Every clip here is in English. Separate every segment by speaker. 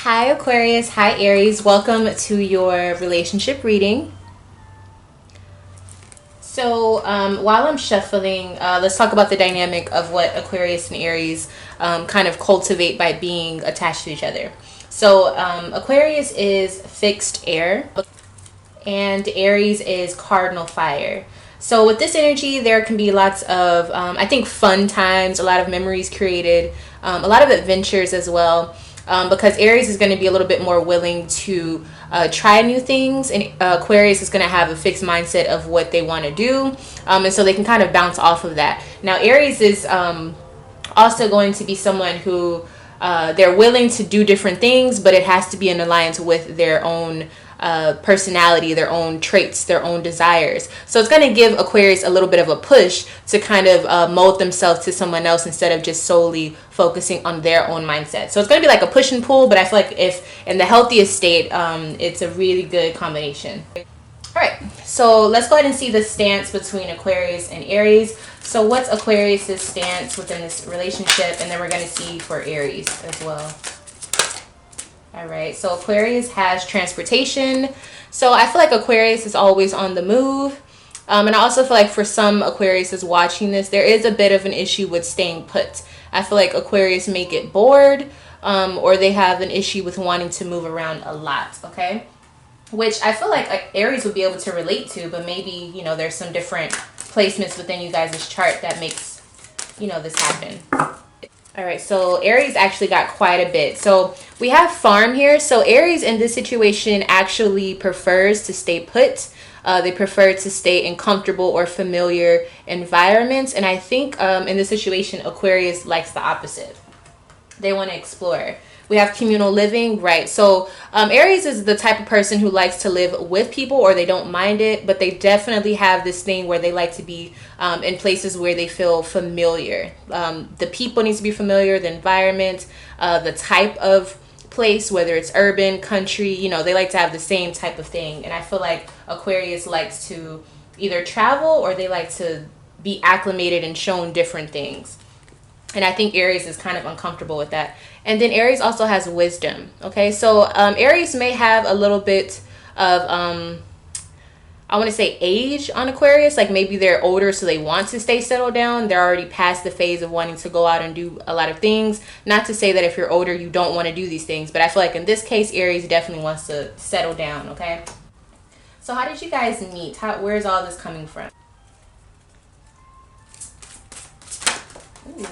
Speaker 1: Hi Aquarius, hi Aries, welcome to your relationship reading. So while I'm shuffling, let's talk about the dynamic of what Aquarius and Aries kind of cultivate by being attached to each other. So Aquarius is fixed air and Aries is cardinal fire. So with this energy, there can be lots of, I think, fun times, a lot of memories created, a lot of adventures as well. Because Aries is going to be a little bit more willing to try new things, and Aquarius is going to have a fixed mindset of what they want to do, and so they can kind of bounce off of that. Now Aries is also going to be someone who they're willing to do different things, but it has to be in alliance with their own personality, their own traits, their own desires. So it's going to give Aquarius a little bit of a push to kind of mold themselves to someone else instead of just solely focusing on their own mindset. So it's going to be like a push and pull, but I feel like if in the healthiest state, it's a really good combination. All right, so let's go ahead and see the stance between Aquarius and Aries. So what's Aquarius's stance within this relationship? And then we're going to see for Aries as well. All right, so Aquarius has transportation. So I feel like Aquarius is always on the move. And I also feel like for some Aquarius is watching this, there is a bit of an issue with staying put. I feel like Aquarius may get bored, or they have an issue with wanting to move around a lot, okay? Which I feel like Aries would be able to relate to, but maybe, you know, there's some different placements within you guys' chart that makes, you know, this happen. All right, so Aries actually got quite a bit. So we have farm here. So Aries in this situation actually prefers to stay put. They prefer to stay in comfortable or familiar environments. And I think in this situation, Aquarius likes the opposite. They want to explore. We have communal living, right? So Aries is the type of person who likes to live with people, or they don't mind it, but they definitely have this thing where they like to be in places where they feel familiar. The people needs to be familiar, the environment, the type of place, whether it's urban, country, you know, they like to have the same type of thing. And I feel like Aquarius likes to either travel or they like to be acclimated and shown different things. And I think Aries is kind of uncomfortable with that. And then Aries also has wisdom. Okay, so Aries may have a little bit of, I want to say age on Aquarius. Like maybe they're older, so they want to stay settled down. They're already past the phase of wanting to go out and do a lot of things. Not to say that if you're older, you don't want to do these things. But I feel like in this case, Aries definitely wants to settle down, okay? So how did you guys meet? Where's all this coming from? Ooh.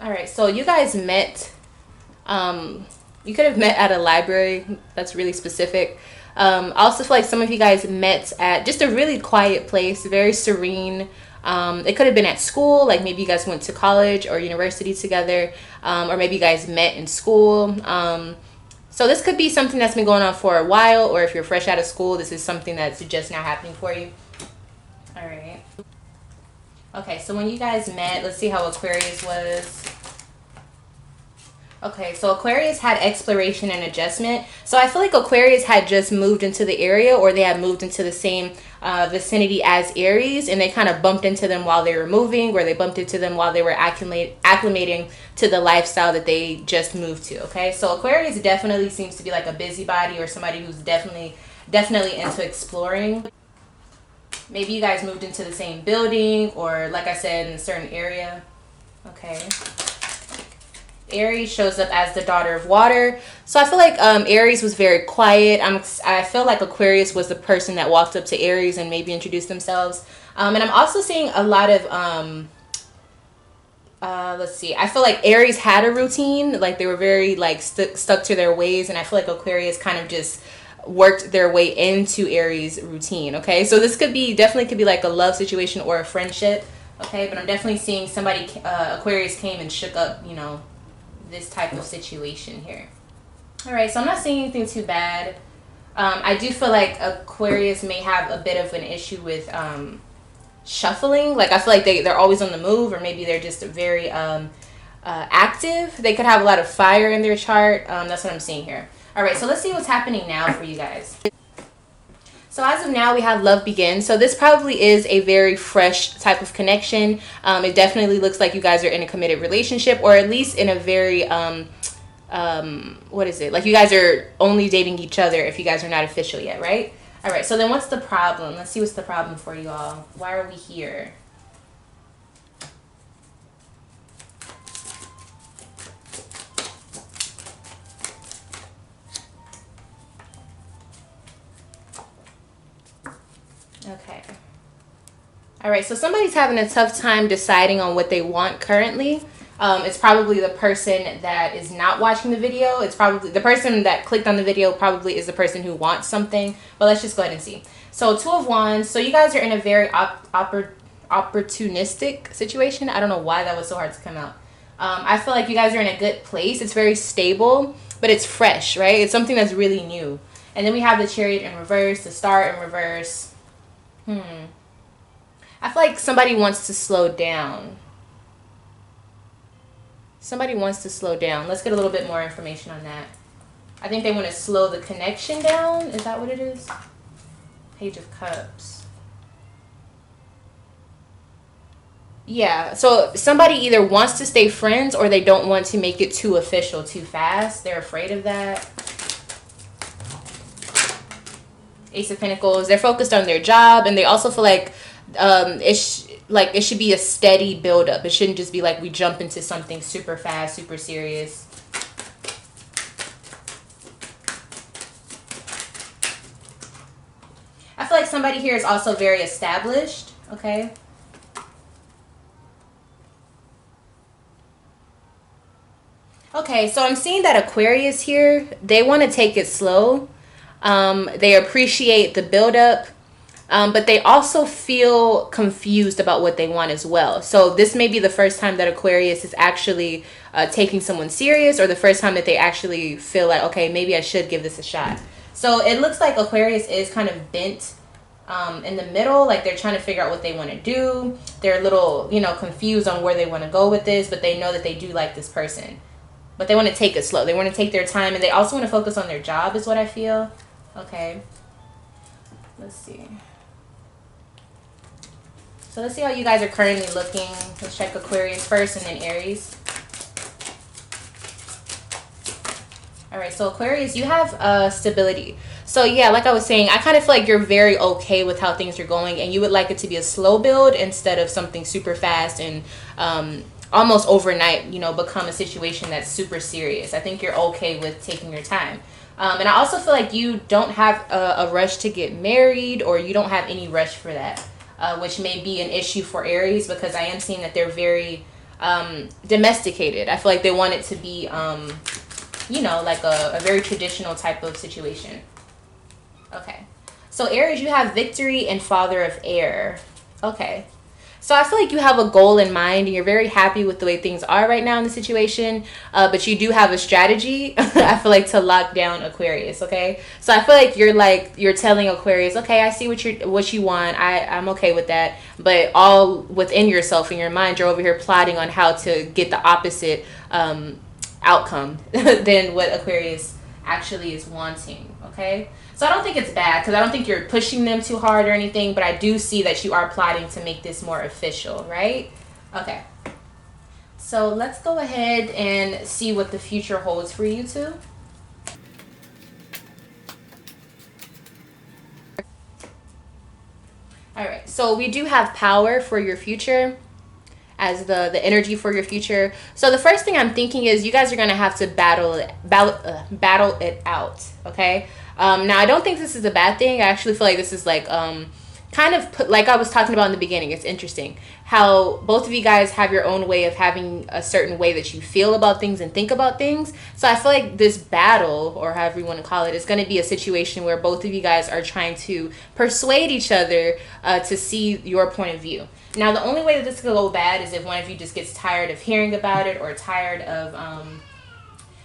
Speaker 1: All right, so you guys met, you could have met at a library. That's really specific. I also feel like some of you guys met at just a really quiet place, very serene. It could have been at school, like maybe you guys went to college or university together, or maybe you guys met in school. So this could be something that's been going on for a while, or if you're fresh out of school, this is something that's just now happening for you. All right. Okay, so when you guys met, let's see how Aquarius was. Okay, so Aquarius had exploration and adjustment. So I feel like Aquarius had just moved into the area, or they had moved into the same vicinity as Aries, and they kind of bumped into them while they were moving, or they bumped into them while they were acclimating to the lifestyle that they just moved to, okay? So Aquarius definitely seems to be like a busybody, or somebody who's definitely into exploring. Maybe you guys moved into the same building, or like I said, in a certain area. Okay. Aries shows up as the daughter of water. So I feel like Aries was very quiet. I feel like Aquarius was the person that walked up to Aries and maybe introduced themselves. And I'm also seeing a lot of, let's see. I feel like Aries had a routine. Like they were very like stuck to their ways. And I feel like Aquarius kind of just worked their way into Aries' routine, okay? So this definitely could be like a love situation or a friendship, okay? But I'm definitely seeing somebody, Aquarius came and shook up, you know, this type of situation here. All right, so I'm not seeing anything too bad. I do feel like Aquarius may have a bit of an issue with shuffling. Like I feel like they're always on the move, or maybe they're just very active. They could have a lot of fire in their chart. That's what I'm seeing here. All right, so let's see what's happening now for you guys. So as of now, we have love begins. So this probably is a very fresh type of connection. It definitely looks like you guys are in a committed relationship, or at least in a very what is it? Like you guys are only dating each other if you guys are not official yet, right? All right, so then what's the problem? Let's see what's the problem for you all. Why are we here? Okay. All right, so somebody's having a tough time deciding on what they want currently. It's probably the person that is not watching the video. It's probably the person that clicked on the video probably is the person who wants something. But let's just go ahead and see. So 2 of Wands. So you guys are in a very opportunistic situation. I don't know why that was so hard to come out. I feel like you guys are in a good place. It's very stable, but it's fresh, right? It's something that's really new. And then we have the Chariot in reverse, the Star in reverse. I feel like somebody wants to slow down. Somebody wants to slow down. Let's get a little bit more information on that. I think they want to slow the connection down. Is that what it is? Page of Cups. Yeah, so somebody either wants to stay friends or they don't want to make it too official too fast. They're afraid of that. Ace of Pentacles. They're focused on their job, and they also feel like it should be a steady build up. It shouldn't just be like we jump into something super fast, super serious. I feel like somebody here is also very established, okay? Okay, so I'm seeing that Aquarius here, they want to take it slow. They appreciate the buildup, but they also feel confused about what they want as well. So this may be the first time that Aquarius is actually taking someone serious, or the first time that they actually feel like, okay, maybe I should give this a shot. So it looks like Aquarius is kind of bent in the middle, like they're trying to figure out what they want to do. They're a little, confused on where they want to go with this, but they know that they do like this person. But they want to take it slow. They want to take their time, and they also want to focus on their job is what I feel. Okay. Let's see. So let's see how you guys are currently looking. Let's check Aquarius first and then Aries. All right, so Aquarius, you have stability. So yeah, like I was saying, I kind of feel like you're very okay with how things are going, and you would like it to be a slow build instead of something super fast and almost overnight, become a situation that's super serious. I think you're okay with taking your time. And I also feel like you don't have a rush to get married, or you don't have any rush for that, which may be an issue for Aries, because I am seeing that they're very domesticated. I feel like they want it to be, like a very traditional type of situation. Okay. So Aries, you have Victory and Father of Air. Okay. So I feel like you have a goal in mind, and you're very happy with the way things are right now in the situation, but you do have a strategy, I feel like, to lock down Aquarius, okay? So I feel like you're telling Aquarius, okay, I see what you want, I'm okay with that, but all within yourself, in your mind, you're over here plotting on how to get the opposite outcome than what Aquarius actually is wanting, okay? So I don't think it's bad, because I don't think you're pushing them too hard or anything, but I do see that you are plotting to make this more official, right? Okay. So let's go ahead and see what the future holds for you two. All right. So we do have power for your future as the energy for your future. So the first thing I'm thinking is you guys are going to have to battle it out, okay? Now, I don't think this is a bad thing. I actually feel like this is like kind of like I was talking about in the beginning. It's interesting how both of you guys have your own way of having a certain way that you feel about things and think about things. So I feel like this battle, or however you want to call it, is going to be a situation where both of you guys are trying to persuade each other to see your point of view. Now, the only way that this could go bad is if one of you just gets tired of hearing about it, or tired of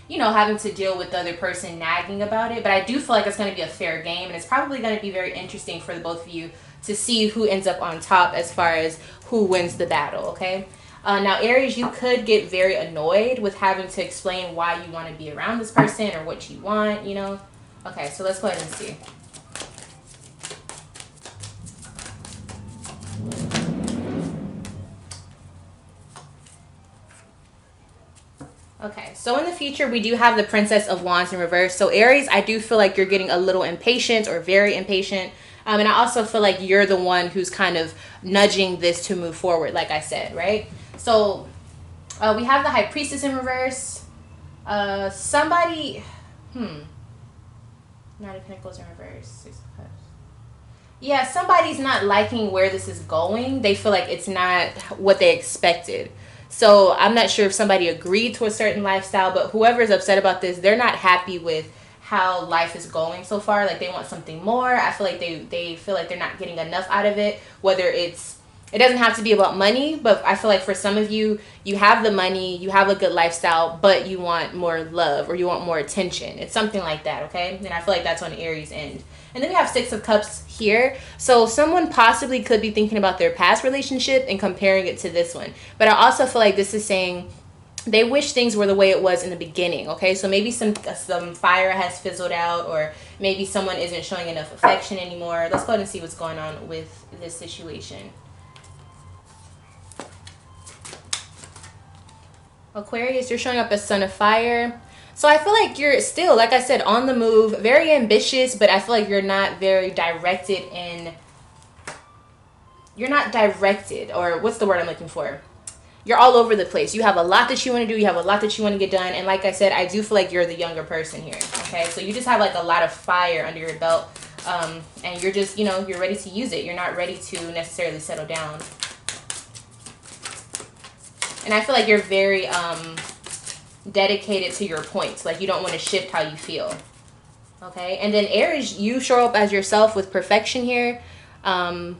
Speaker 1: having to deal with the other person nagging about it. But I do feel like it's going to be a fair game, and it's probably going to be very interesting for the both of you to see who ends up on top as far as who wins the battle, okay? Now, Aries, you could get very annoyed with having to explain why you want to be around this person or what you want, Okay, so let's go ahead and see. Okay, so in the future, we do have the Princess of Wands in reverse. So Aries, I do feel like you're getting a little impatient or very impatient. And I also feel like you're the one who's kind of nudging this to move forward, like I said, right? So we have the High Priestess in reverse. Somebody, Knight of Pentacles in reverse, Six of Cups. Yeah, somebody's not liking where this is going. They feel like it's not what they expected. So I'm not sure if somebody agreed to a certain lifestyle, but whoever's upset about this, they're not happy with how life is going so far. Like they want something more. I feel like they feel like they're not getting enough out of it. Whether it doesn't have to be about money, but I feel like for some of you, you have the money, you have a good lifestyle, but you want more love or you want more attention. It's something like that, okay? And I feel like that's on Aries' end. And then we have Six of Cups here. So someone possibly could be thinking about their past relationship and comparing it to this one. But I also feel like this is saying they wish things were the way it was in the beginning, okay? So maybe some fire has fizzled out, or maybe someone isn't showing enough affection anymore. Let's go ahead and see what's going on with this situation. Aquarius, you're showing up as Son of Fire. So I feel like you're still, like I said, on the move, very ambitious, but I feel like you're not very directed in, you're not directed, or what's the word I'm looking for? You're all over the place. You have a lot that you want to do. You have a lot that you want to get done. And like I said, I do feel like you're the younger person here, okay? So you just have like a lot of fire under your belt, and you're just, you're ready to use it. You're not ready to necessarily settle down. And I feel like you're very dedicated to your points. Like you don't want to shift how you feel. Okay. And then Aries, you show up as yourself with perfection here. And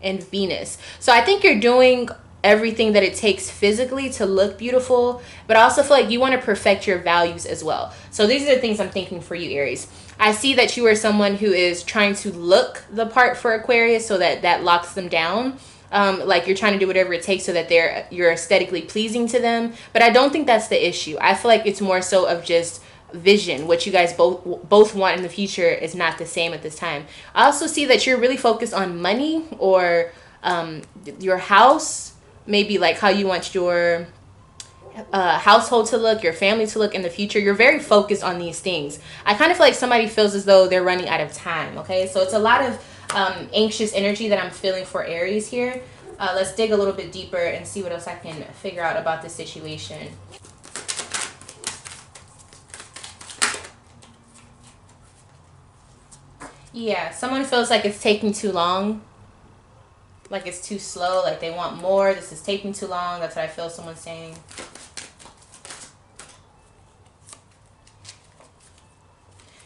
Speaker 1: Venus. So I think you're doing everything that it takes physically to look beautiful. But I also feel like you want to perfect your values as well. So these are the things I'm thinking for you, Aries. I see that you are someone who is trying to look the part for Aquarius so that locks them down. Like you're trying to do whatever it takes so that you're aesthetically pleasing to them. But I don't think that's the issue. I feel like it's more so of just vision. What you guys both want in the future is not the same at this time. I also see that you're really focused on money or your house, maybe like how you want your household to look, your family to look in the future. You're very focused on these things. I kind of feel like somebody feels as though they're running out of time, okay? So it's a lot of anxious energy that I'm feeling for Aries here. Let's dig a little bit deeper and see what else I can figure out about this situation. Yeah, someone feels like it's taking too long. Like it's too slow, like they want more. This is taking too long. That's what I feel someone's saying.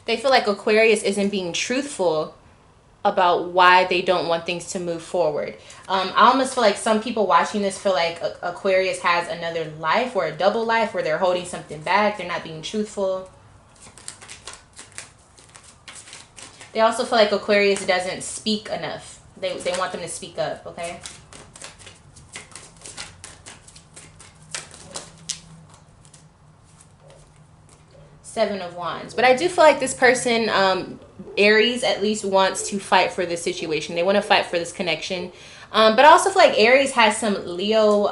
Speaker 1: They feel like Aquarius isn't being truthful about why they don't want things to move forward. I almost feel like some people watching this feel like Aquarius has another life or a double life where they're holding something back. They're not being truthful. They also feel like Aquarius doesn't speak enough. They want them to speak up, okay? Seven of Wands. But I do feel like this person, Aries at least, wants to fight for this situation. They want to fight for this connection. But I also feel like Aries has some Leo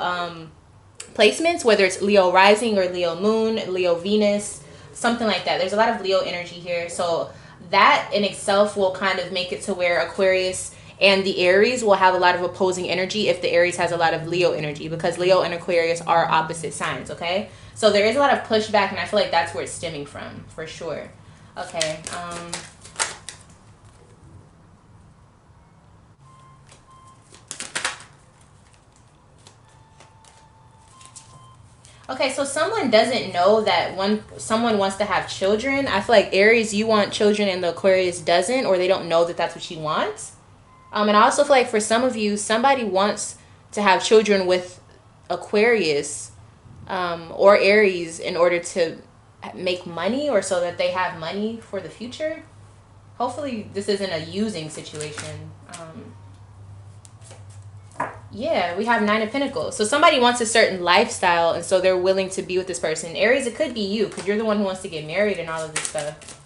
Speaker 1: placements, whether it's Leo rising or Leo moon, Leo Venus, something like that. There's a lot of Leo energy here. So that in itself will kind of make it to where Aquarius and the Aries will have a lot of opposing energy if the Aries has a lot of Leo energy, because Leo and Aquarius are opposite signs, okay? So there is a lot of pushback, and I feel like that's where it's stemming from, for sure. Okay. Okay, so someone doesn't know that someone wants to have children. I feel like Aries, you want children and the Aquarius doesn't, or they don't know that that's what she wants. And I also feel like for some of you, somebody wants to have children with Aquarius or Aries in order to make money, or so that they have money for the future. Hopefully this isn't a using situation. Yeah, we have Nine of Pentacles. So somebody wants a certain lifestyle, and so they're willing to be with this person. Aries, it could be you, because you're the one who wants to get married and all of this stuff.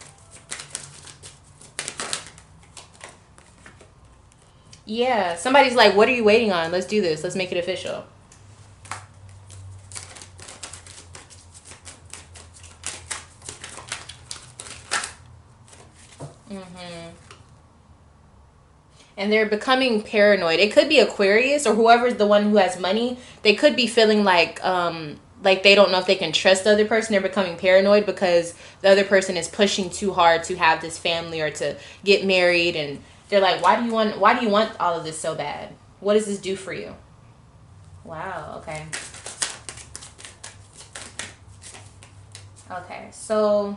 Speaker 1: Yeah, somebody's like, what are you waiting on? Let's do this. Let's make it official. And they're becoming paranoid. It could be Aquarius or whoever's the one who has money. They could be feeling like they don't know if they can trust the other person. They're becoming paranoid because the other person is pushing too hard to have this family or to get married, and they're like, why do you want all of this so bad? What does this do for you? Wow, okay. Okay, so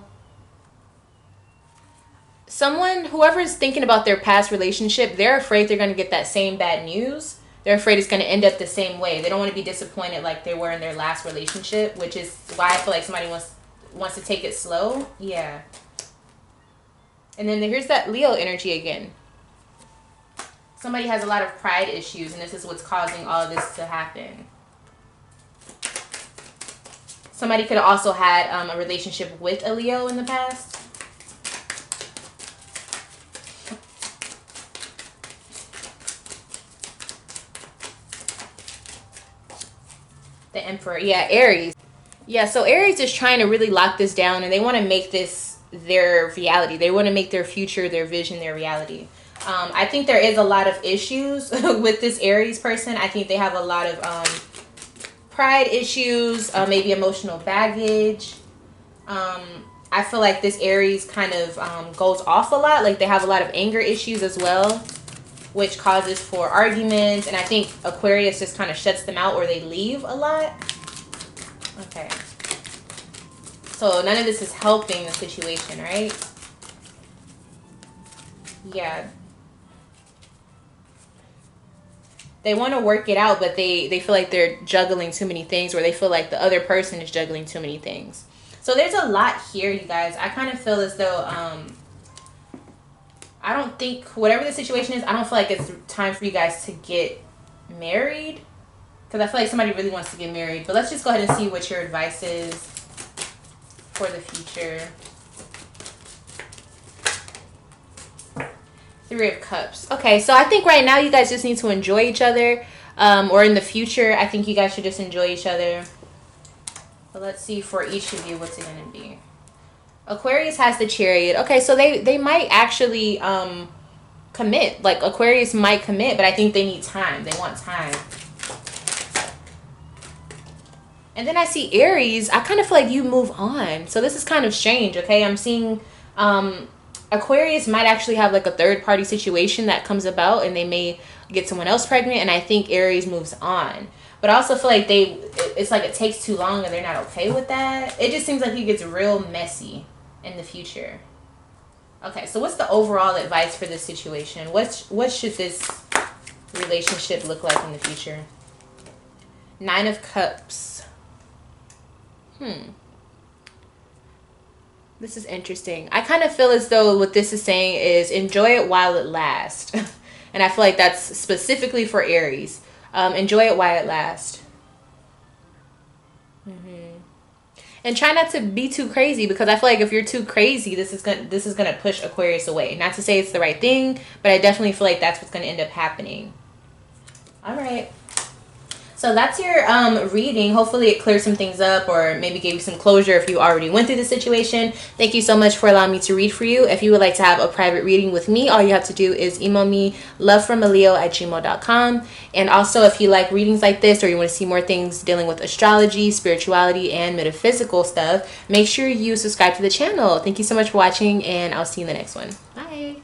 Speaker 1: whoever's thinking about their past relationship, they're afraid they're going to get that same bad news. They're afraid it's going to end up the same way. They don't want to be disappointed like they were in their last relationship, which is why I feel like somebody wants to take it slow. Yeah. And then here's that Leo energy again. Somebody has a lot of pride issues, and this is what's causing all of this to happen. Somebody could have also had a relationship with a Leo in the past. The Emperor. Yeah, Aries. Yeah, so Aries is trying to really lock this down, and they want to make this their reality. They want to make their future, their vision, their reality. I think there is a lot of issues with this Aries person. I think they have a lot of pride issues, maybe emotional baggage. I feel like this Aries kind of goes off a lot. Like they have a lot of anger issues as well, which causes for arguments. And I think Aquarius just kind of shuts them out, or they leave a lot. Okay. So none of this is helping the situation, right? Yeah. They want to work it out, but they feel like they're juggling too many things, or they feel like the other person is juggling too many things. So there's a lot here, you guys. I kind of feel as though, I don't think, whatever the situation is, I don't feel like it's time for you guys to get married. Because I feel like somebody really wants to get married. But let's just go ahead and see what your advice is for the future. Three of Cups. Okay, so I think right now you guys just need to enjoy each other. Or in the future, I think you guys should just enjoy each other. But let's see for each of you, what's it going to be? Aquarius has the Chariot. Okay, so they might actually commit. Like Aquarius might commit, but I think they need time. They want time. And then I see Aries. I kind of feel like you move on. So this is kind of strange, okay? I'm seeing Aquarius might actually have like a third party situation that comes about, and they may get someone else pregnant, and I think Aries moves on. But I also feel like it's like it takes too long and they're not okay with that. It just seems like it gets real messy in the future. Okay, so what's the overall advice for this situation? What should this relationship look like in the future? Nine of Cups. This is interesting. I kind of feel as though what this is saying is enjoy it while it lasts. And I feel like that's specifically for Aries. Enjoy it while it lasts. And try not to be too crazy, because I feel like if you're too crazy, this is gonna push Aquarius away. Not to say it's the right thing, but I definitely feel like that's what's gonna end up happening. All right. So that's your reading. Hopefully it clears some things up, or maybe gave you some closure if you already went through the situation. Thank you so much for allowing me to read for you. If you would like to have a private reading with me, all you have to do is email me lovefromaleo@gmail.com. And also, if you like readings like this, or you want to see more things dealing with astrology, spirituality, and metaphysical stuff, make sure you subscribe to the channel. Thank you so much for watching, and I'll see you in the next one. Bye.